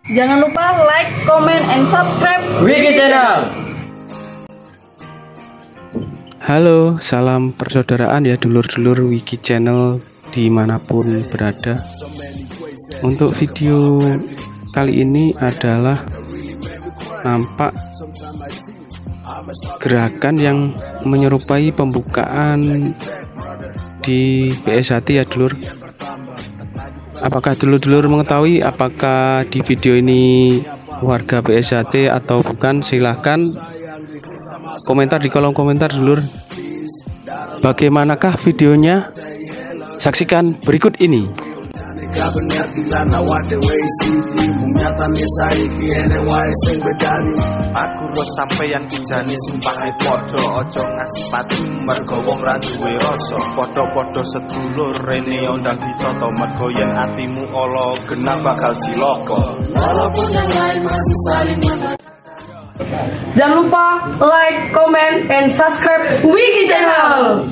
Jangan lupa like, comment, and subscribe Wiki Channel. Halo, salam persaudaraan ya dulur-dulur Wiki Channel dimanapun berada. Untuk video kali ini adalah nampak gerakan yang menyerupai pembukaan di BSHT ya dulur. Apakah dulur-dulur mengetahui apakah di video ini warga BSHT atau bukan? Silahkan komentar di kolom komentar dulur. Bagaimanakah videonya? Saksikan berikut ini. Aku ros sampeyan kijane sumpahe padha aja ngasih pati mergo wong ra duwe rasa padha-padha sedulur rene ondang ditata mergo yen atimu ala genah bakal cilaka walaupun yang lain masih saling Jangan lupa like, comment, and subscribe Wiki Channel.